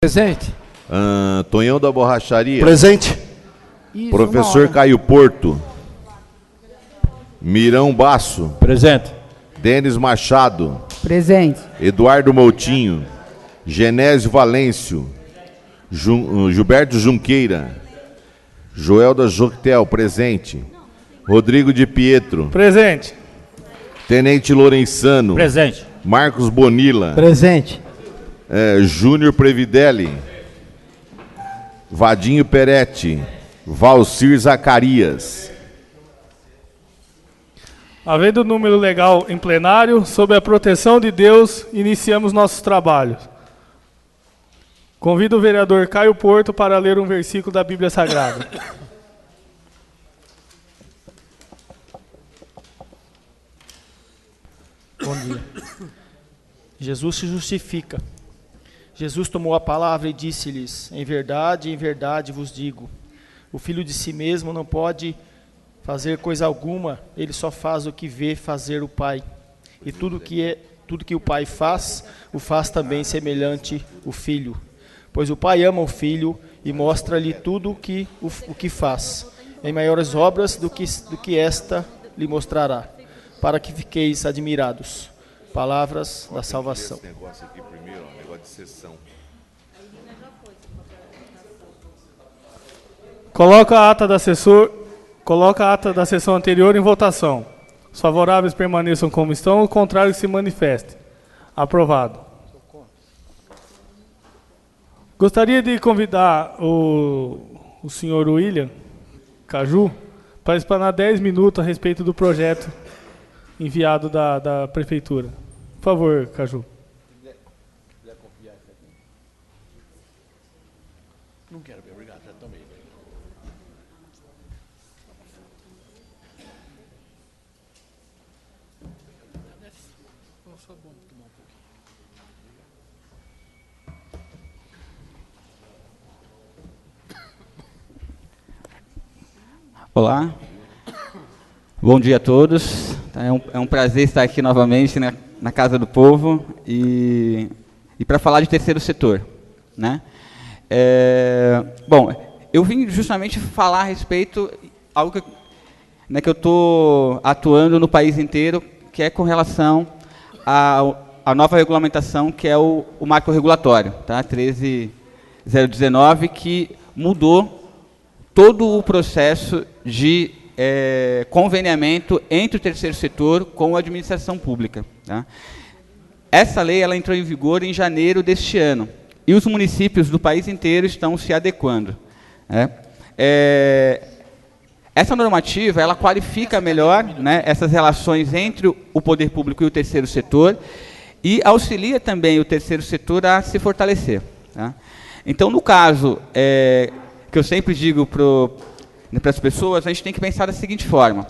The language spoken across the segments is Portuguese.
Presente. Tonhão da Borracharia. Presente. Isso, Professor Caio Porto. Mirão Basso. Presente. Denis Machado. Presente. Eduardo Moutinho. Genésio Valêncio. Gilberto Junqueira. Joelda Joquetel, presente. Rodrigo de Pietro. Presente. Tenente Lorenzano. Presente. Marcos Bonilla. Presente. Júnior Previdelli. Vadinho Peretti. Valcir Zacarias. Havendo o número legal em plenário, sob a proteção de Deus, iniciamos nossos trabalhos. Convido o vereador Caio Porto para ler um versículo da Bíblia Sagrada. Bom dia. Jesus se justifica. Jesus tomou a palavra e disse-lhes: em verdade vos digo, o filho de si mesmo não pode fazer coisa alguma, ele só faz o que vê fazer o Pai. E tudo que o Pai faz, o faz também semelhante o Filho. Pois o Pai ama o Filho e mostra-lhe tudo o que faz, em maiores obras do que esta lhe mostrará, para que fiqueis admirados. Palavras da salvação. Esse negócio aqui primeiro, negócio de sessão. Coloca a ata da sessão anterior em votação. Os favoráveis permaneçam como estão, o contrário se manifeste. Aprovado. Gostaria de convidar o senhor William Caju para explanar 10 minutos a respeito do projeto enviado da prefeitura. Por favor, Caju. Não quero ver, obrigado, já tomei. Só bom tomar um pouquinho. Olá, bom dia a todos. É um prazer estar aqui novamente na Casa do Povo e para falar de terceiro setor, né? Bom, eu vim justamente falar a respeito de algo que eu estou atuando no país inteiro, que é com relação à nova regulamentação, que é o marco regulatório, tá? 13019, que mudou todo o processo de conveniamento entre o terceiro setor com a administração pública. Tá? Essa lei ela entrou em vigor em janeiro deste ano, e os municípios do país inteiro estão se adequando. Né? Essa normativa ela qualifica melhor, né, essas relações entre o poder público e o terceiro setor, e auxilia também o terceiro setor a se fortalecer. Tá? Então, no caso, que eu sempre digo para as pessoas, a gente tem que pensar da seguinte forma.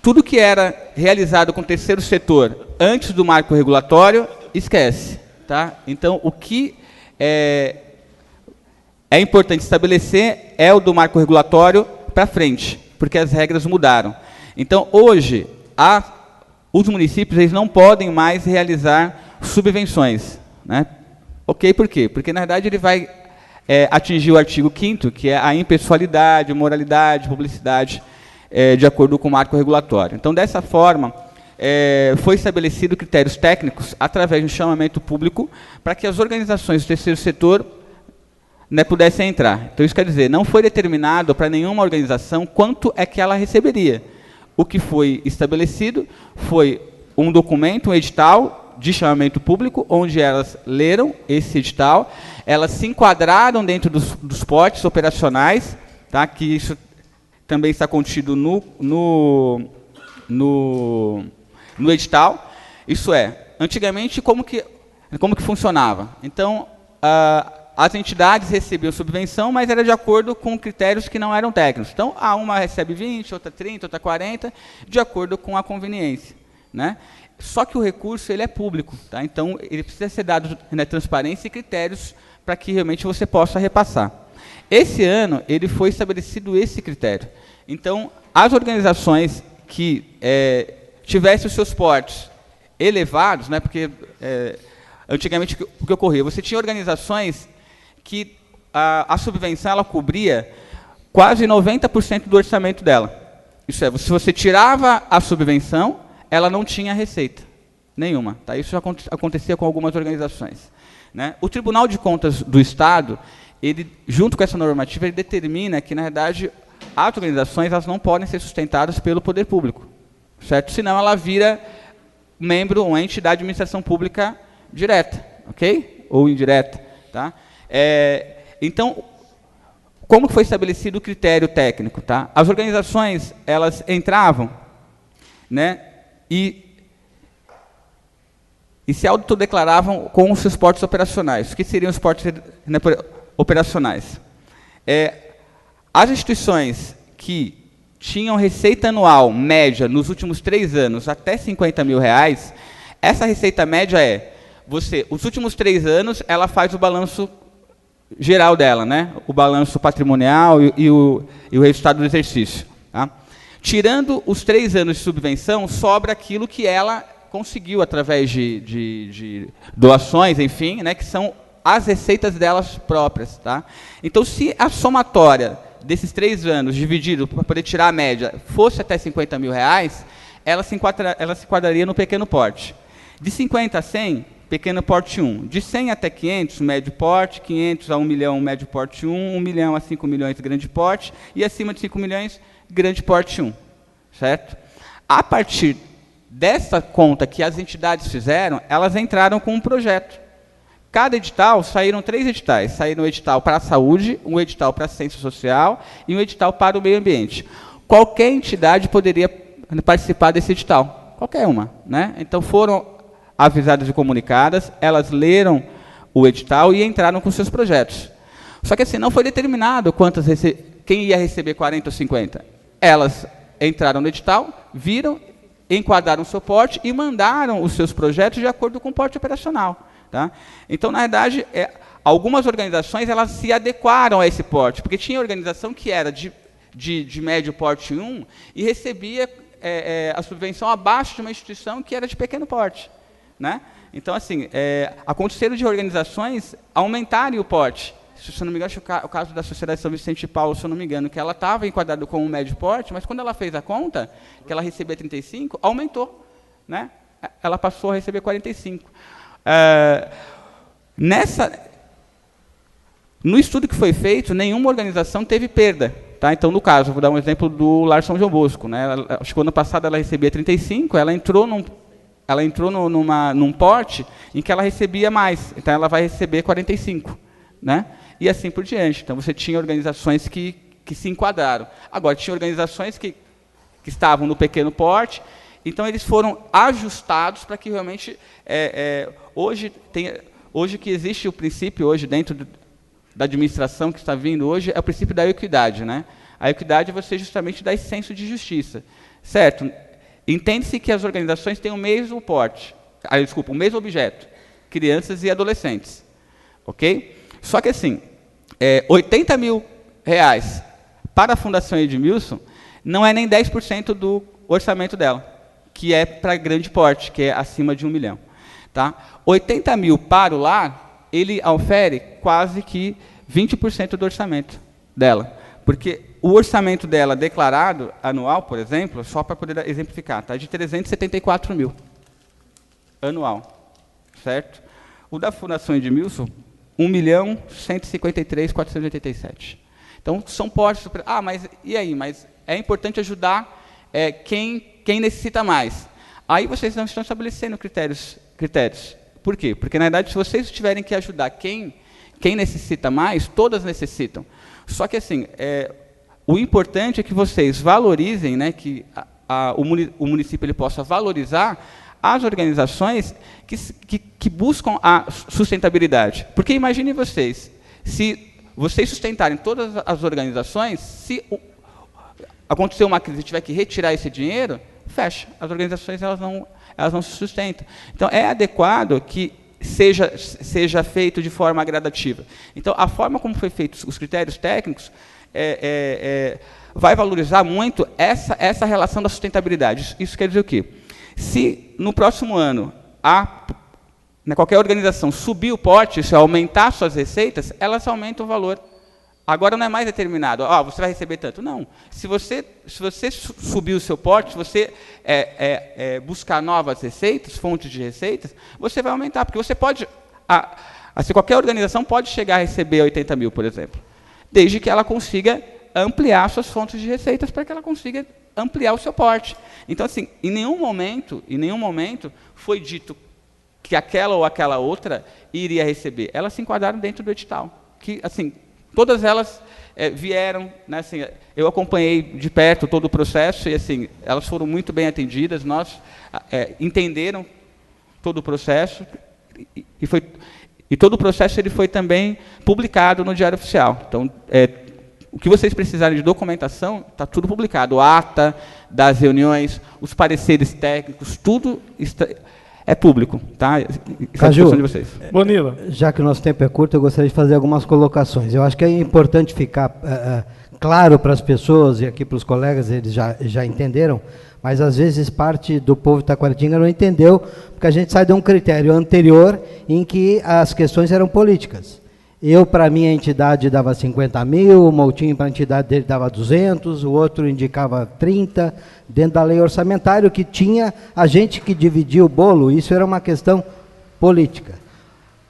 Tudo que era realizado com o terceiro setor antes do marco regulatório, esquece. Tá? Então, o que é importante estabelecer é o do marco regulatório para frente, porque as regras mudaram. Então, hoje, os municípios eles não podem mais realizar subvenções. Né? Ok, por quê? Porque, na verdade, ele vai atingir o artigo 5º, que é a impessoalidade, moralidade, publicidade, de acordo com o marco regulatório. Então, dessa forma, foi estabelecido critérios técnicos através do chamamento público para que as organizações do terceiro setor, né, pudessem entrar. Então, isso quer dizer, não foi determinado para nenhuma organização quanto é que ela receberia. O que foi estabelecido foi um documento, um edital de chamamento público, onde elas leram esse edital, elas se enquadraram dentro dos potes operacionais, tá, que isso também está contido no edital. Isso é, antigamente, como que funcionava? Então, as entidades recebiam subvenção, mas era de acordo com critérios que não eram técnicos. Então, uma recebe 20, outra 30, outra 40, de acordo com a conveniência. Né? Só que o recurso ele é público. Tá? Então, ele precisa ser dado na transparência e critérios para que realmente você possa repassar. Esse ano, ele foi estabelecido esse critério. Então, as organizações que tivessem os seus portes elevados, né, porque antigamente, o que ocorria? Você tinha organizações que a subvenção ela cobria quase 90% do orçamento dela. Isso é, se você tirava a subvenção, ela não tinha receita nenhuma. Tá? Isso já acontecia com algumas organizações. Né? O Tribunal de Contas do Estado, ele, junto com essa normativa, ele determina que, na verdade, as organizações elas não podem ser sustentadas pelo poder público, certo? Senão ela vira membro ou ente da administração pública direta, ok? Ou indireta, tá? Então, como foi estabelecido o critério técnico, tá? As organizações elas entravam, né? E se autodeclaravam com os seus portes operacionais. O que seriam os portes operacionais? As instituições que tinham receita anual média nos últimos 3 anos até R$50 mil, essa receita média os últimos 3 anos, ela faz o balanço geral dela, né? O balanço patrimonial e o resultado do exercício. Tá? Tirando os 3 anos de subvenção, sobra aquilo que ela conseguiu através de doações, enfim, né, que são as receitas delas próprias. Tá? Então, se a somatória desses 3 anos, dividido para poder tirar a média, fosse até R$50 mil, ela se enquadraria no pequeno porte. De 50 a 100, pequeno porte 1. De 100 até 500, médio porte. 500 a 1 milhão, médio porte 1. 1 milhão a 5 milhões, grande porte. E acima de 5 milhões, grande porte 1. Certo? A partir dessa conta que as entidades fizeram, elas entraram com um projeto. Cada edital, saíram 3 editais. Saíram um edital para a saúde, um edital para a ciência social e um edital para o meio ambiente. Qualquer entidade poderia participar desse edital. Qualquer uma. Né? Então, foram avisadas e comunicadas, elas leram o edital e entraram com seus projetos. Só que assim, não foi determinado quem ia receber 40 ou 50. Elas entraram no edital, viram, enquadraram o seu porte e mandaram os seus projetos de acordo com o porte operacional. Tá? Então, na verdade, algumas organizações elas se adequaram a esse porte, porque tinha organização que era de médio porte 1 e recebia a subvenção abaixo de uma instituição que era de pequeno porte. Né? Então, assim, aconteceram de organizações aumentarem o porte. Se eu não me engano, o caso da Sociedade São Vicente de Paulo, se eu não me engano, que ela estava enquadrada como um médio porte, mas quando ela fez a conta, que ela recebia 35, aumentou. Né? Ela passou a receber 45. No estudo que foi feito, nenhuma organização teve perda. Tá? Então, no caso, vou dar um exemplo do Lar São João Bosco. Né? Acho que ano passado ela recebia 35, ela entrou num porte em que ela recebia mais. Então, ela vai receber 45. Né? E assim por diante. Então, você tinha organizações que se enquadraram. Agora, tinha organizações que estavam no pequeno porte, então eles foram ajustados para que realmente, hoje que existe o princípio, hoje dentro da administração que está vindo hoje, é o princípio da equidade. Né? A equidade é você justamente dar esse senso de justiça. Certo? Entende-se que as organizações têm o mesmo porte, o mesmo objeto, crianças e adolescentes. Ok? Só que assim, R$80 mil para a Fundação Edmilson não é nem 10% do orçamento dela, que é para grande porte, que é acima de 1 milhão. Tá? 80 mil para o lar, ele ofere quase que 20% do orçamento dela. Porque o orçamento dela declarado anual, por exemplo, só para poder exemplificar, tá? De 374 mil anual. Certo? O da Fundação Edmilson, 1.153.487. Então, são portes... mas e aí? Mas é importante ajudar quem necessita mais. Aí vocês não estão estabelecendo critérios. Por quê? Porque, na verdade, se vocês tiverem que ajudar quem necessita mais, todas necessitam. Só que, assim, o importante é que vocês valorizem, né, que o município ele possa valorizar as organizações que buscam a sustentabilidade. Porque imaginem vocês, se vocês sustentarem todas as organizações, se acontecer uma crise e tiver que retirar esse dinheiro, fecha. As organizações elas não se sustentam. Então, é adequado que seja feito de forma gradativa. Então, a forma como foi feito os critérios técnicos vai valorizar muito essa relação da sustentabilidade. Isso quer dizer o quê? Se no próximo ano qualquer organização subir o porte, se aumentar suas receitas, elas aumentam o valor. Agora não é mais determinado, você vai receber tanto. Não. Se você subir o seu porte, se você buscar novas receitas, fontes de receitas, você vai aumentar, porque você pode... Assim, qualquer organização pode chegar a receber 80 mil, por exemplo, desde que ela consiga ampliar suas fontes de receitas para que ela consiga ampliar o seu porte. Então, assim, em nenhum momento foi dito que aquela ou aquela outra iria receber. Elas se enquadraram dentro do edital. Que, assim, todas elas vieram, né, assim, eu acompanhei de perto todo o processo e assim, elas foram muito bem atendidas, nós entenderam todo o processo e todo o processo ele foi também publicado no Diário Oficial. Então, o que vocês precisarem de documentação, está tudo publicado. A ata das reuniões, os pareceres técnicos, tudo é público. Tá? Caju, de vocês. Bonilla. Já que o nosso tempo é curto, eu gostaria de fazer algumas colocações. Eu acho que é importante ficar claro para as pessoas, e aqui para os colegas, eles já entenderam, mas às vezes parte do povo de Taquaritinga não entendeu, porque a gente sai de um critério anterior em que as questões eram políticas. Eu, para a minha entidade, dava 50 mil, o Moutinho, para a entidade dele, dava 200, o outro indicava 30, dentro da lei orçamentária, que tinha a gente que dividia o bolo, isso era uma questão política.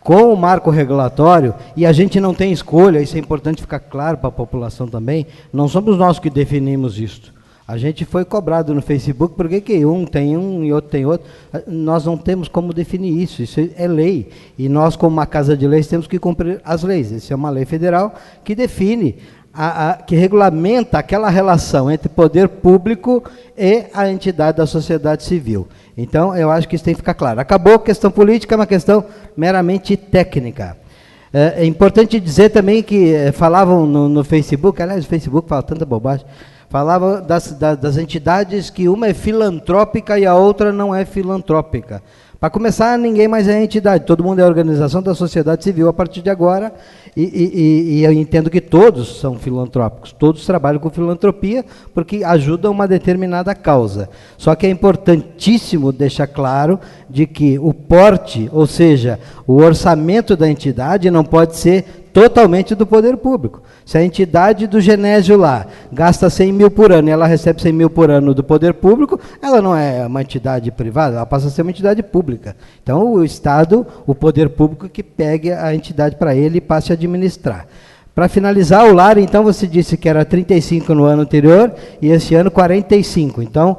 Com o marco regulatório, e a gente não tem escolha, isso é importante ficar claro para a população também, não somos nós que definimos isso. A gente foi cobrado no Facebook, porque que um tem um e outro tem outro. Nós não temos como definir isso é lei. E nós, como uma casa de leis, temos que cumprir as leis. Isso é uma lei federal que define, que regulamenta aquela relação entre poder público e a entidade da sociedade civil. Então, eu acho que isso tem que ficar claro. Acabou a questão política, é uma questão meramente técnica. É importante dizer também que falavam no Facebook, aliás, o Facebook fala tanta bobagem, falava das entidades que uma é filantrópica e a outra não é filantrópica. Para começar, ninguém mais é entidade, todo mundo é organização da sociedade civil a partir de agora, e eu entendo que todos são filantrópicos, todos trabalham com filantropia, porque ajudam uma determinada causa. Só que é importantíssimo deixar claro de que o porte, ou seja, o orçamento da entidade não pode ser totalmente do poder público. Se a entidade do Genésio lá gasta 100 mil por ano e ela recebe 100 mil por ano do poder público, ela não é uma entidade privada, ela passa a ser uma entidade pública. Então, o Estado, o poder público que pegue a entidade para ele e passe a administrar. Para finalizar, o lar, então, você disse que era 35 no ano anterior e esse ano 45. Então,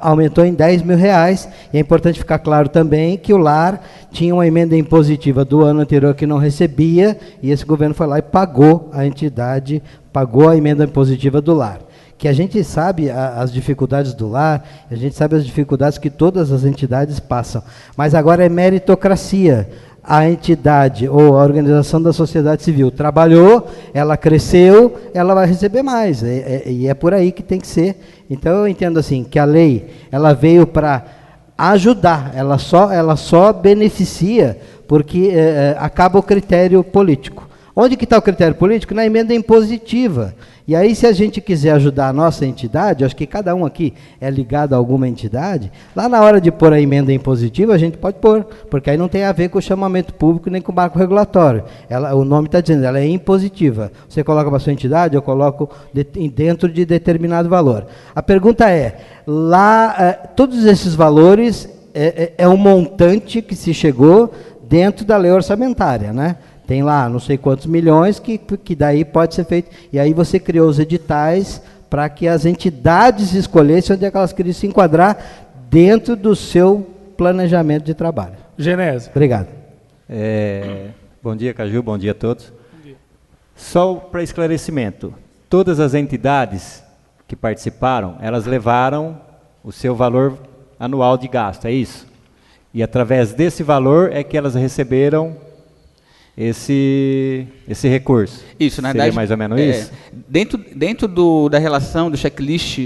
aumentou em 10 mil reais. E é importante ficar claro também que o lar tinha uma emenda impositiva do ano anterior que não recebia, e esse governo foi lá e pagou a entidade, pagou a emenda impositiva do lar. Que a gente sabe as dificuldades do lar, a gente sabe as dificuldades que todas as entidades passam. Mas agora é meritocracia. A entidade ou a organização da sociedade civil trabalhou, ela cresceu, ela vai receber mais. E é por aí que tem que ser. Então, eu entendo assim, que a lei ela veio para ajudar, ela só beneficia porque acaba o critério político. Onde que está o critério político? Na emenda impositiva. E aí, se a gente quiser ajudar a nossa entidade, acho que cada um aqui é ligado a alguma entidade, lá na hora de pôr a emenda impositiva, a gente pode pôr, porque aí não tem a ver com o chamamento público nem com o marco regulatório. O nome está dizendo, ela é impositiva. Você coloca para a sua entidade, eu coloco dentro de determinado valor. A pergunta é, todos esses valores é um montante que se chegou dentro da lei orçamentária, né? Tem lá não sei quantos milhões que daí pode ser feito. E aí você criou os editais para que as entidades escolhessem onde é que elas queriam se enquadrar dentro do seu planejamento de trabalho. Genésio. Obrigado. Bom dia, Caju, bom dia a todos. Só para esclarecimento, todas as entidades que participaram, elas levaram o seu valor anual de gasto, é isso? E através desse valor é que elas receberam esse recurso. Isso, na verdade, seria mais ou menos isso? Dentro da relação do checklist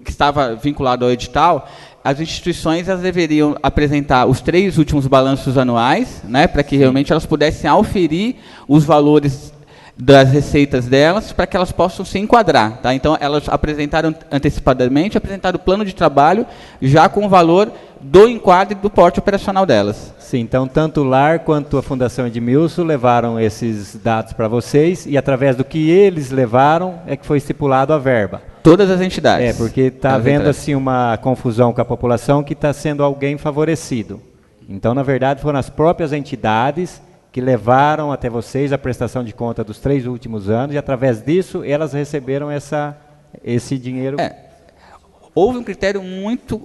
que estava vinculado ao edital, as instituições elas deveriam apresentar os 3 últimos balanços anuais, né, para que realmente elas pudessem auferir os valores das receitas delas, para que elas possam se enquadrar. Tá? Então, elas apresentaram antecipadamente, apresentaram o plano de trabalho já com o valor do enquadro e do porte operacional delas. Sim, então tanto o LAR quanto a Fundação Edmilson levaram esses dados para vocês e através do que eles levaram é que foi estipulado a verba. Todas as entidades. É, porque está havendo assim uma confusão com a população que está sendo alguém favorecido. Então, na verdade, foram as próprias entidades que levaram até vocês a prestação de conta dos 3 últimos anos e através disso elas receberam esse dinheiro. Houve um critério muito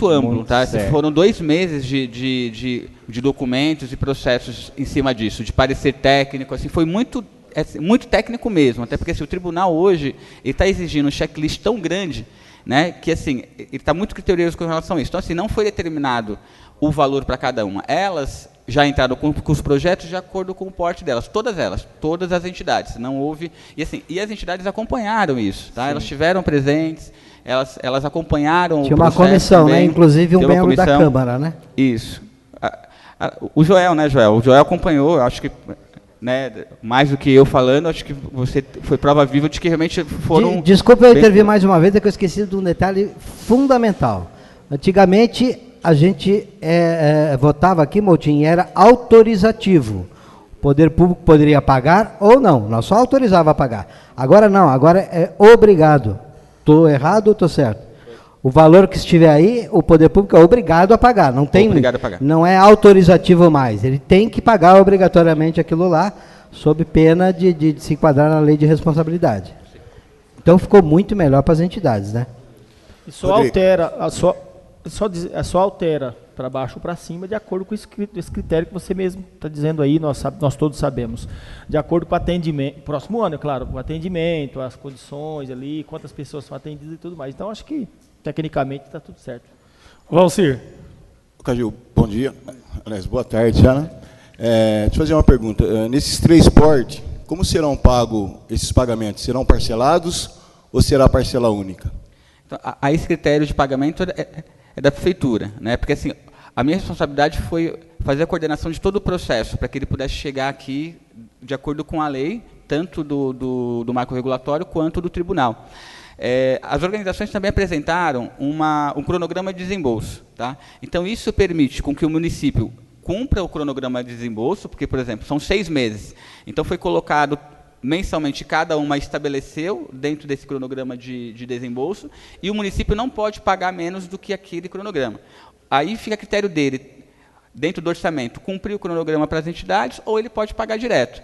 amplo, Muito tá? certo. Foram 2 meses de documentos e processos em cima disso, de parecer técnico, assim, foi muito técnico mesmo, até porque assim, o tribunal hoje está exigindo um checklist tão grande, né, que assim, ele está muito criterioso com relação a isso. Então, assim, não foi determinado o valor para cada uma. Elas já entraram com os projetos de acordo com o porte delas, todas as entidades. Não houve e as entidades acompanharam isso, tá? Elas estiveram presentes. Elas acompanharam Tinha o uma processo comissão, também. né? Inclusive um Tem uma membro da comissão. Câmara, né? Isso. O Joel, né, Joel? O Joel acompanhou, eu acho que, né, mais do que eu falando, acho que você foi prova viva de que realmente foram... Desculpa eu bem- intervir mais uma vez, é que eu esqueci de um detalhe fundamental. Antigamente, a gente votava aqui, Moutinho, era autorizativo. O poder público poderia pagar ou não, nós só autorizava a pagar. Agora não, agora é obrigado. Estou errado ou estou certo? O valor que estiver aí, o poder público é obrigado a pagar. Não tem, Obrigado a pagar. não é autorizativo mais. Ele tem que pagar obrigatoriamente aquilo lá, sob pena de se enquadrar na lei de responsabilidade. Então ficou muito melhor para as entidades, né? E só altera, só altera para baixo ou para cima de acordo com esse critério que você mesmo está dizendo aí, nós todos sabemos. De acordo com o atendimento, próximo ano, é claro, o atendimento, as condições ali, quantas pessoas são atendidas e tudo mais. Então, acho que, tecnicamente, está tudo certo. Valcir. Caju, bom dia. Aliás, boa tarde já, né? Deixa eu fazer uma pergunta. Nesses 3 portes, como serão pagos esses pagamentos? Serão parcelados ou será parcela única? Então, esse critério de pagamento é da prefeitura, né? Porque assim, a minha responsabilidade foi fazer a coordenação de todo o processo para que ele pudesse chegar aqui de acordo com a lei, tanto do marco regulatório quanto do tribunal. As organizações também apresentaram um cronograma de desembolso, tá? Então isso permite com que o município cumpra o cronograma de desembolso, porque, por exemplo, são 6 meses. Então foi colocado mensalmente, cada uma estabeleceu dentro desse cronograma de desembolso, e o município não pode pagar menos do que aquele cronograma. Aí fica a critério dele, dentro do orçamento, cumprir o cronograma para as entidades, ou ele pode pagar direto.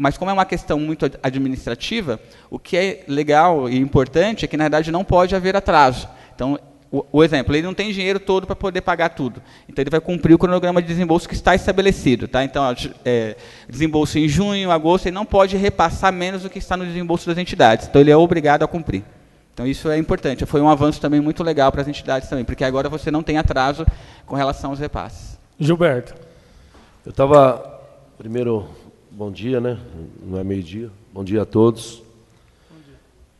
Mas como é uma questão muito administrativa, o que é legal e importante é que, na verdade, não pode haver atraso. Então, o exemplo, ele não tem dinheiro todo para poder pagar tudo. Então, ele vai cumprir o cronograma de desembolso que está estabelecido. Tá? Então, desembolso em junho, agosto, ele não pode repassar menos do que está no desembolso das entidades. Então, ele é obrigado a cumprir. Então, isso é importante. Foi um avanço também muito legal para as entidades também, porque agora você não tem atraso com relação aos repasses. Gilberto. Eu estava, primeiro, bom dia, né? Não é meio-dia. Bom dia a todos.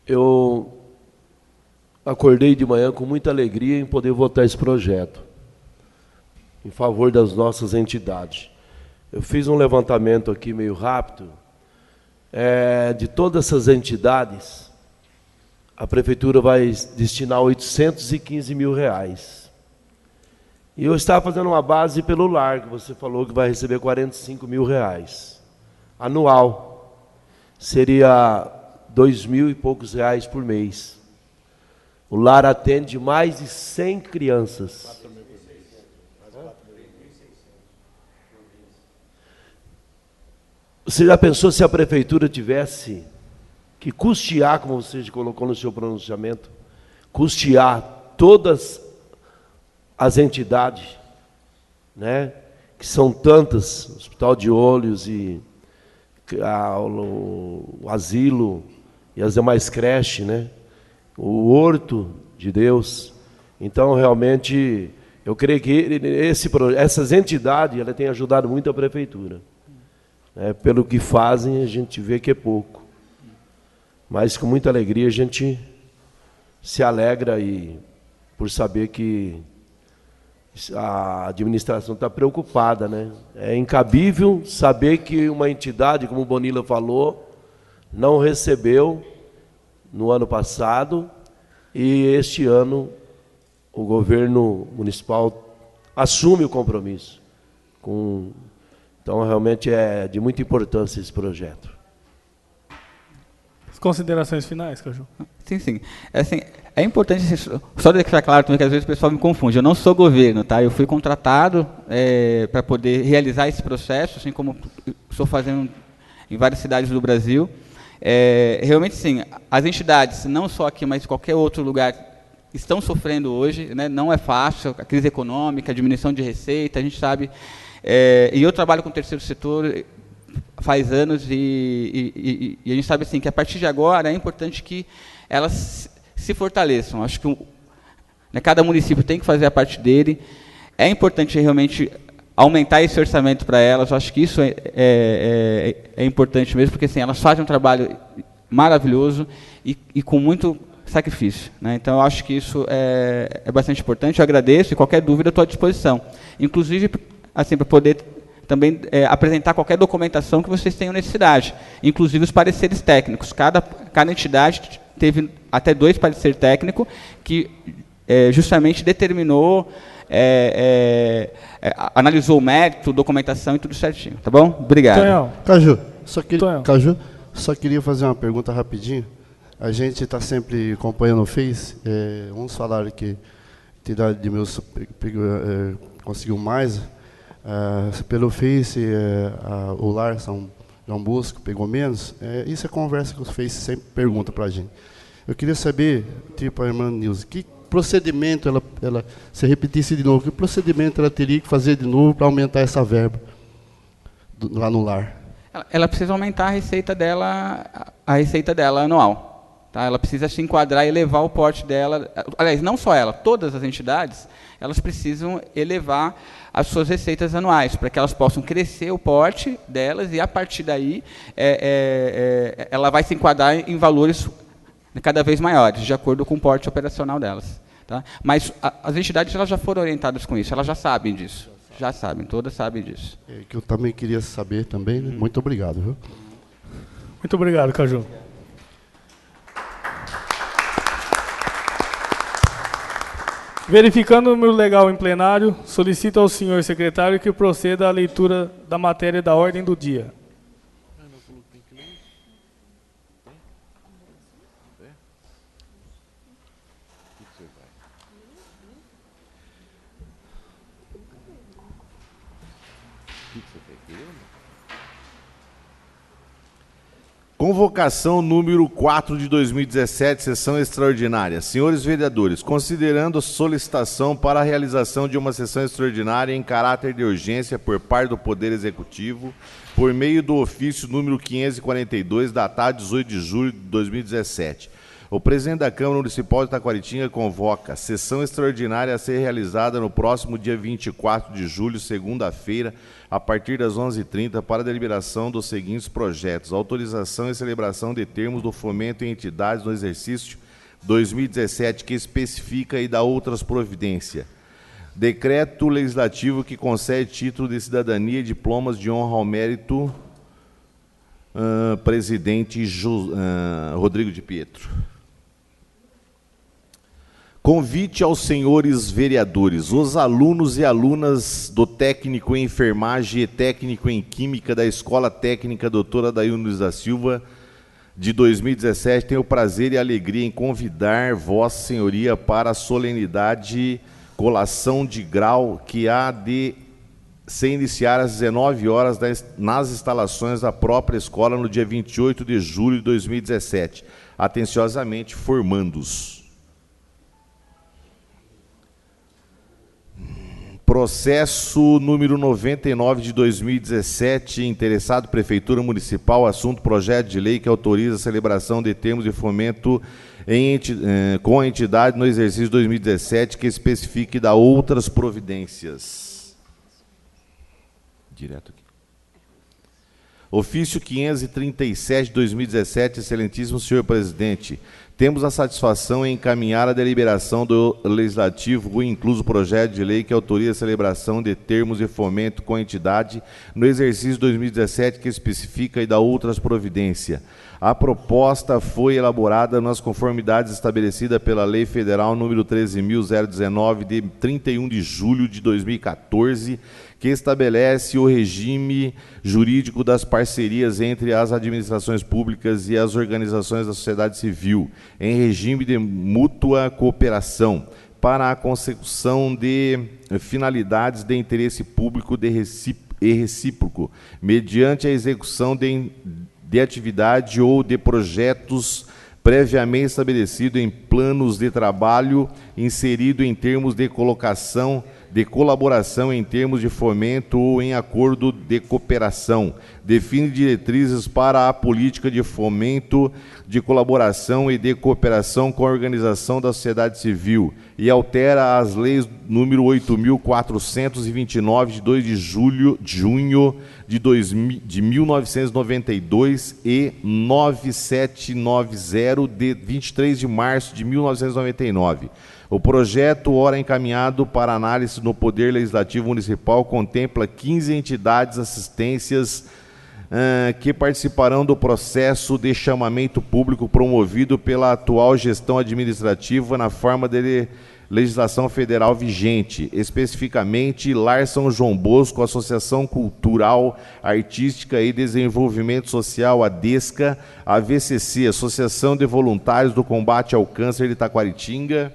Eu acordei de manhã com muita alegria em poder votar esse projeto, em favor das nossas entidades. Eu fiz um levantamento aqui meio rápido, de todas essas entidades, a prefeitura vai destinar 815 mil reais. E eu estava fazendo uma base pelo LAR, que você falou que vai receber 45 mil reais. Anual. Seria 2.000 e poucos reais por mês. O LAR atende mais de 100 crianças. Você já pensou se a prefeitura tivesse que custear, como você colocou no seu pronunciamento, custear todas as entidades, né, que são tantas, Hospital de Olhos e o asilo e as demais creches, né, o Horto de Deus. Então, realmente, eu creio que essas entidades ela têm ajudado muito a prefeitura. Pelo que fazem, a gente vê que é pouco. Mas, com muita alegria, a gente se alegra por saber que a administração está preocupada, né? É incabível saber que uma entidade, como o Bonilla falou, não recebeu no ano passado, e este ano o governo municipal assume o compromisso. Então, realmente é de muita importância esse projeto. As considerações finais, Caju? Sim. Assim, é importante, só deixar claro também que às vezes o pessoal me confunde. Eu não sou governo, tá? Eu fui contratado para poder realizar esse processo, assim como estou fazendo em várias cidades do Brasil. Realmente, sim, as entidades, não só aqui, mas em qualquer outro lugar, estão sofrendo hoje, né? Não é fácil, a crise econômica, a diminuição de receita, a gente sabe. E eu trabalho com o terceiro setor faz anos e a gente sabe assim, que a partir de agora é importante que elas se fortaleçam. Acho que cada município tem que fazer a parte dele. É importante realmente aumentar esse orçamento para elas. Acho que isso é importante mesmo, porque assim, elas fazem um trabalho maravilhoso e com muito sacrifício, né? Então, eu acho que isso é bastante importante. Eu agradeço e qualquer dúvida eu estou à disposição. Inclusive, assim, para poder também apresentar qualquer documentação que vocês tenham necessidade, inclusive os pareceres técnicos. Cada entidade teve até 2 pareceres técnicos que justamente determinou, analisou o mérito, documentação e tudo certinho. Tá bom? Obrigado. Tonhão. Caju, só queria fazer uma pergunta rapidinho. A gente está sempre acompanhando o Face. Uns falaram que a entidade de meus conseguiu mais. Pelo Face, o Lar São João Bosco pegou menos. Isso é conversa que o Face sempre pergunta para a gente. Eu queria saber, tipo a irmã Nilza, que procedimento ela, se repetisse de novo, que procedimento ela teria que fazer de novo para aumentar essa verba lá no lar? Ela precisa aumentar a receita dela anual. Tá? Ela precisa se enquadrar e elevar o porte dela. Aliás, não só ela, todas as entidades, elas precisam elevar as suas receitas anuais, para que elas possam crescer o porte delas e, a partir daí, ela vai se enquadrar em valores cada vez maiores, de acordo com o porte operacional delas. Tá? Mas as entidades elas já foram orientadas com isso, elas já sabem disso. Já sabem, todas sabem disso. Que eu também queria saber também, né? Muito obrigado. Viu? Muito obrigado, Caju. Verificando o número legal em plenário, solicito ao senhor secretário que proceda à leitura da matéria da ordem do dia. Convocação número 4 de 2017, sessão extraordinária. Senhores vereadores, considerando a solicitação para a realização de uma sessão extraordinária em caráter de urgência por parte do Poder Executivo, por meio do ofício número 542, datado 18 de julho de 2017. O presidente da Câmara Municipal de Taquaritinga convoca sessão extraordinária a ser realizada no próximo dia 24 de julho, segunda-feira, a partir das 11h30, para a deliberação dos seguintes projetos: autorização e celebração de termos do fomento em entidades no exercício 2017, que especifica e dá outras providências. Decreto legislativo que concede título de cidadania e diplomas de honra ao mérito, presidente Rodrigo de Pietro. Convite aos senhores vereadores, os alunos e alunas do técnico em enfermagem e técnico em química da Escola Técnica Doutora Adair Nunes da Silva, de 2017, tenho o prazer e a alegria em convidar Vossa Senhoria para a solenidade colação de grau que há de se iniciar às 19 horas nas instalações da própria escola no dia 28 de julho de 2017. Atenciosamente, formandos. Processo número 99 de 2017, interessado Prefeitura Municipal, assunto projeto de lei que autoriza a celebração de termos de fomento com a entidade no exercício 2017, que especifique e dá outras providências. Direto aqui. Ofício 537 de 2017, excelentíssimo senhor presidente. Temos a satisfação em encaminhar a deliberação do Legislativo o incluso projeto de lei que autoriza a celebração de termos de fomento com a entidade no exercício 2017 que especifica e dá outras providências. A proposta foi elaborada nas conformidades estabelecidas pela Lei Federal número 13.019, de 31 de julho de 2014, que estabelece o regime jurídico das parcerias entre as administrações públicas e as organizações da sociedade civil, em regime de mútua cooperação, para a consecução de finalidades de interesse público e recíproco, mediante a execução de atividade ou de projetos previamente estabelecido em planos de trabalho, inserido em termos de colaboração em termos de fomento ou em acordo de cooperação, define diretrizes para a política de fomento, de colaboração e de cooperação com a organização da sociedade civil e altera as leis número 8.429 de 2 de junho de 1992 e 9790 de 23 de março de 1999. O projeto, ora encaminhado para análise no Poder Legislativo Municipal, contempla 15 entidades assistências que participarão do processo de chamamento público promovido pela atual gestão administrativa na forma de legislação federal vigente, especificamente Lar São João Bosco, Associação Cultural, Artística e Desenvolvimento Social, ADESCA, AVCC, Associação de Voluntários do Combate ao Câncer de Taquaritinga,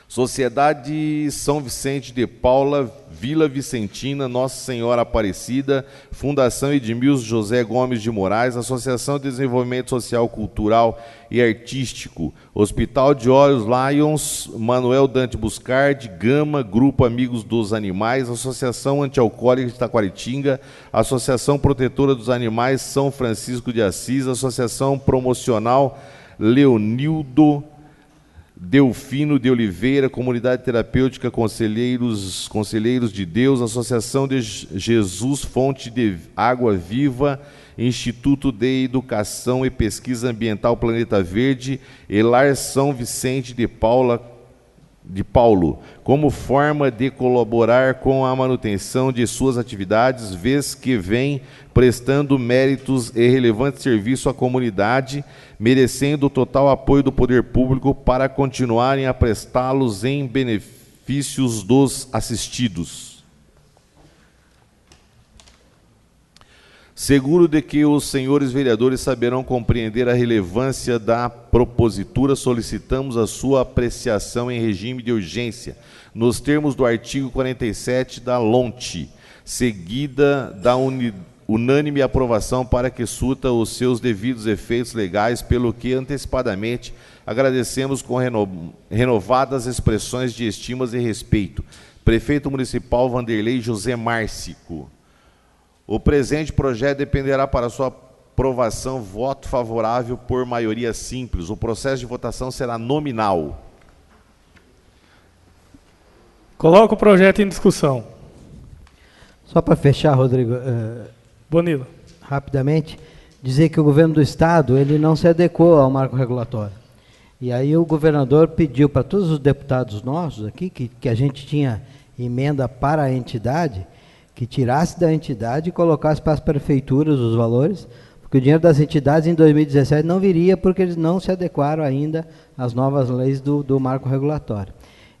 Sociedade São Vicente de Paula, Vila Vicentina, Nossa Senhora Aparecida, Fundação Edmilson José Gomes de Moraes, Associação de Desenvolvimento Social, Cultural e Artístico, Hospital de Olhos Lions, Manuel Dante Buscardi, Gama, Grupo Amigos dos Animais, Associação Antialcoólica de Taquaritinga, Associação Protetora dos Animais São Francisco de Assis, Associação Promocional Leonildo Delfino de Oliveira, Comunidade Terapêutica Conselheiros de Deus, Associação de Jesus Fonte de Água Viva, Instituto de Educação e Pesquisa Ambiental Planeta Verde e Lar São Vicente de Paulo, como forma de colaborar com a manutenção de suas atividades, vez que vem prestando méritos e relevante serviço à comunidade, merecendo o total apoio do poder público para continuarem a prestá-los em benefícios dos assistidos. Seguro de que os senhores vereadores saberão compreender a relevância da propositura, solicitamos a sua apreciação em regime de urgência, nos termos do artigo 47 da LONTE, seguida da unânime aprovação para que surta os seus devidos efeitos legais, pelo que antecipadamente agradecemos com renovadas expressões de estimas e respeito. Prefeito Municipal Vanderlei José Márcico. O presente projeto dependerá para sua aprovação voto favorável por maioria simples. O processo de votação será nominal. Coloca o projeto em discussão. Só para fechar, Rodrigo, Bonilo, rapidamente, dizer que o governo do Estado ele não se adequou ao marco regulatório. E aí o governador pediu para todos os deputados nossos aqui, que a gente tinha emenda para a entidade, que tirasse da entidade e colocasse para as prefeituras os valores, porque o dinheiro das entidades em 2017 não viria, porque eles não se adequaram ainda às novas leis do marco regulatório.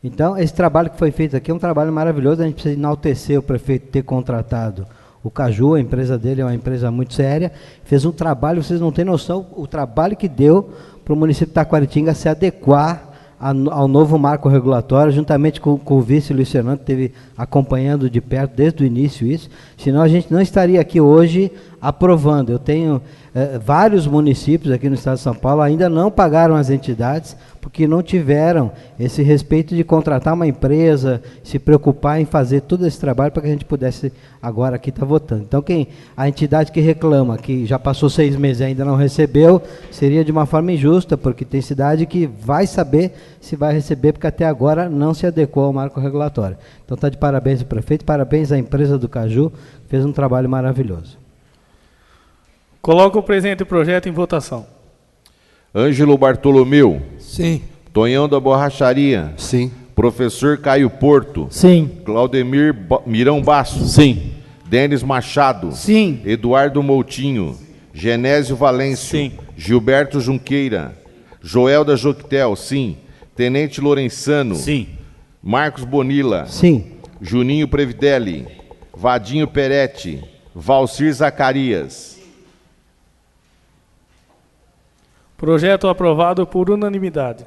Então, esse trabalho que foi feito aqui é um trabalho maravilhoso, a gente precisa enaltecer o prefeito ter contratado o Caju, a empresa dele é uma empresa muito séria, fez um trabalho, vocês não têm noção, o trabalho que deu para o município de Taquaritinga se adequar ao novo marco regulatório, juntamente com o vice Luiz Fernando, que esteve acompanhando de perto desde o início isso, senão a gente não estaria aqui hoje aprovando. Eu tenho vários municípios aqui no estado de São Paulo ainda não pagaram as entidades, porque não tiveram esse respeito de contratar uma empresa, se preocupar em fazer todo esse trabalho para que a gente pudesse agora aqui estar votando. Então, a entidade que reclama, que já passou 6 meses e ainda não recebeu, seria de uma forma injusta, porque tem cidade que vai saber se vai receber, porque até agora não se adequou ao marco regulatório. Então, está de parabéns o prefeito, parabéns à empresa do Caju, fez um trabalho maravilhoso. Coloco o presente projeto em votação. Ângelo Bartolomeu. Sim. Tonhão da Borracharia. Sim. Professor Caio Porto. Sim. Claudemir Mirão Basso. Sim. Denis Machado. Sim. Eduardo Moutinho. Genésio Valêncio. Sim. Gilberto Junqueira. Joel da Joquetel. Sim. Tenente Lorenzano. Sim. Marcos Bonilla. Sim. Juninho Previdelli. Vadinho Peretti. Valcir Zacarias. Projeto aprovado por unanimidade.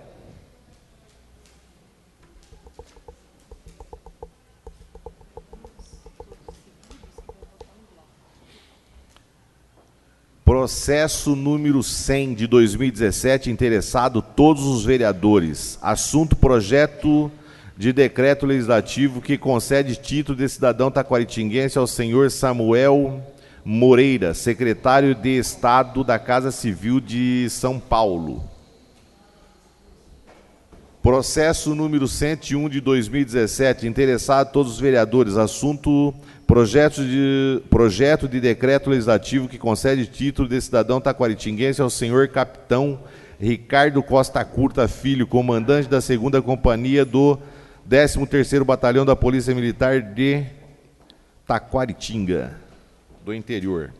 Processo número 100 de 2017, interessado todos os vereadores. Assunto: projeto de decreto legislativo que concede título de cidadão taquaritinguense ao senhor Samuel Moreira, secretário de Estado da Casa Civil de São Paulo. Processo número 101 de 2017, interessado todos os vereadores. Assunto: projeto de decreto legislativo que concede título de cidadão taquaritinguense ao senhor capitão Ricardo Costa Curta Filho, comandante da 2ª Companhia do 13º Batalhão da Polícia Militar de Taquaritinga, do interior.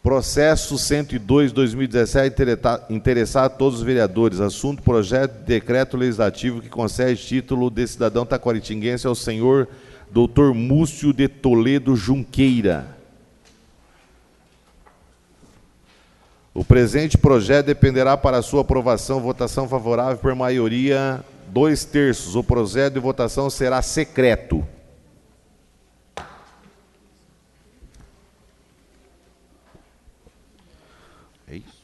Processo 102 de 2017, interessado a todos os vereadores. Assunto: projeto de decreto legislativo que concede título de cidadão taquaritinguense ao senhor Dr. Múcio de Toledo Junqueira. O presente projeto dependerá para sua aprovação, votação favorável por maioria 2/3. O projeto de votação será secreto. É isso.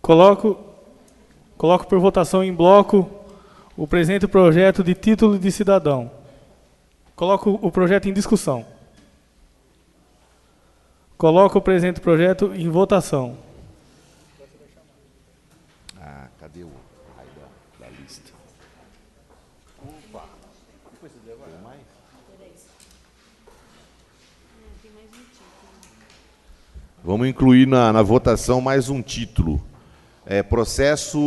Coloco por votação em bloco o presente projeto de título de cidadão. Coloco o projeto em discussão. Coloco o presente projeto em votação. Ah, cadê o raio da lista? Opa! Depois você deu agora? Tem mais? Vamos incluir na votação mais um título. Processo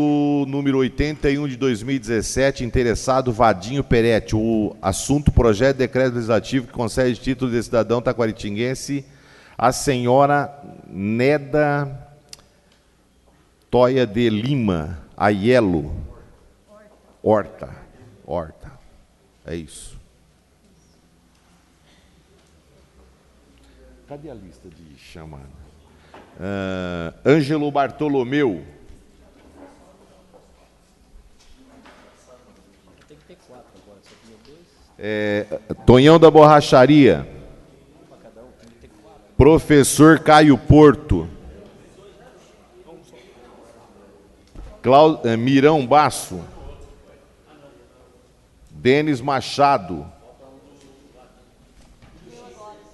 número 81 de 2017, interessado Vadinho Peretti. O assunto: projeto de decreto legislativo que concede título de cidadão taquaritinguense à senhora Neda Toia de Lima Aiello Horta. É isso. Cadê a lista de chamada? Ângelo Bartolomeu. Tonhão da Borracharia. Professor Caio Porto. Mirão Basso. Denis Machado.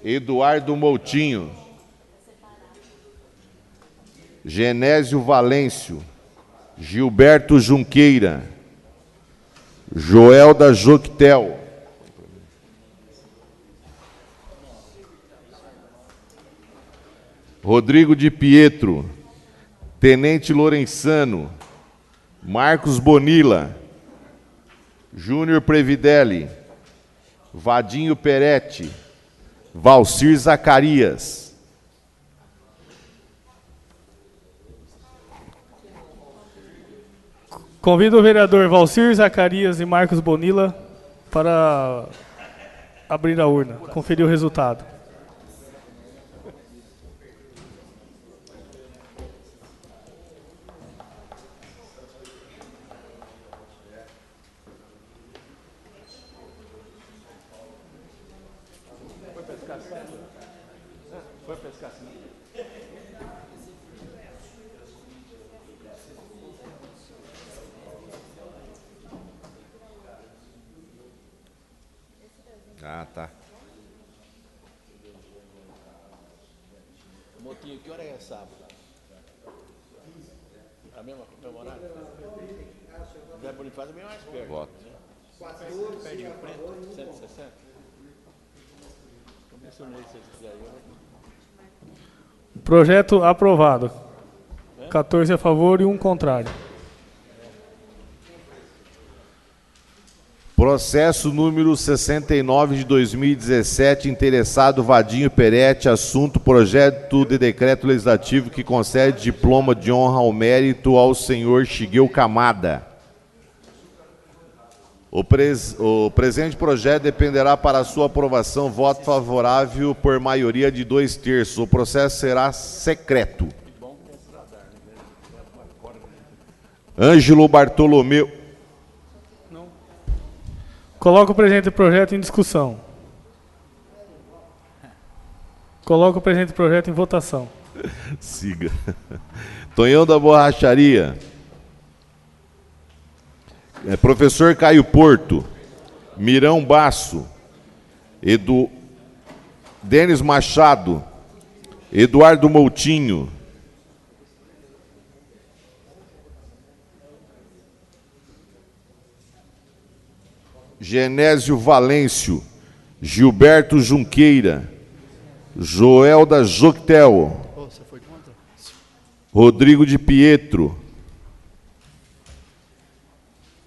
Eduardo Moutinho. Genésio Valêncio. Gilberto Junqueira. Joel da Joquetel. Rodrigo de Pietro. Tenente Lorenzano. Marcos Bonilla. Júnior Previdelli. Vadinho Peretti. Valcir Zacarias. Convido o vereador Valcir Zacarias e Marcos Bonilla para abrir a urna, conferir o resultado. Ah, tá. Motinho, que hora é sábado? A mesma horário? Zé Bonifácio é bem mais perto. Voto. Né? 14, perto de Rio Preto, 160. Projeto aprovado. 14 a favor e 1 contrário. Processo número 69 de 2017, interessado Vadinho Peretti, assunto projeto de decreto legislativo que concede diploma de honra ao mérito ao senhor Shigeu Kamada. O presente projeto dependerá para sua aprovação, voto favorável por maioria de 2/3. O processo será secreto. Ângelo Bartolomeu. Coloco o presente projeto em discussão. Coloco o presente projeto em votação. Siga. Tonhão da Borracharia. Professor Caio Porto. Mirão Basso. Denis Machado. Eduardo Moutinho. Genésio Valêncio, Gilberto Junqueira, Joelda Joctel, Rodrigo de Pietro,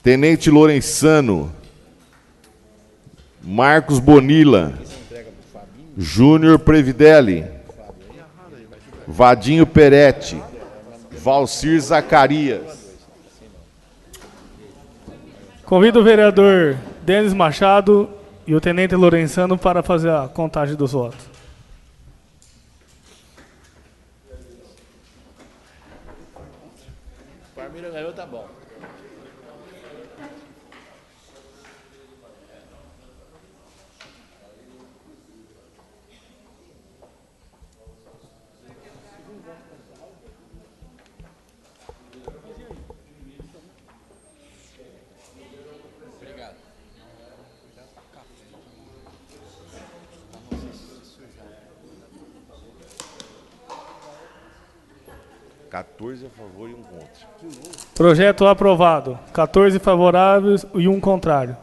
Tenente Lorenzano, Marcos Bonilla, Júnior Previdelli, Vadinho Peretti, Valcir Zacarias. Convido o vereador Denis Machado e o tenente Lorenzano para fazer a contagem dos votos. O Parmeira ganhou, tá bom. Obrigado. 14 a favor e 1 contra. Projeto aprovado. 14 favoráveis e 1 contrário.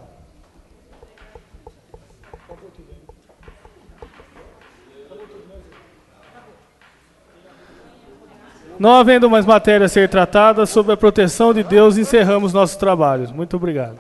Não havendo mais matéria a ser tratada, sob a proteção de Deus, encerramos nossos trabalhos. Muito obrigado.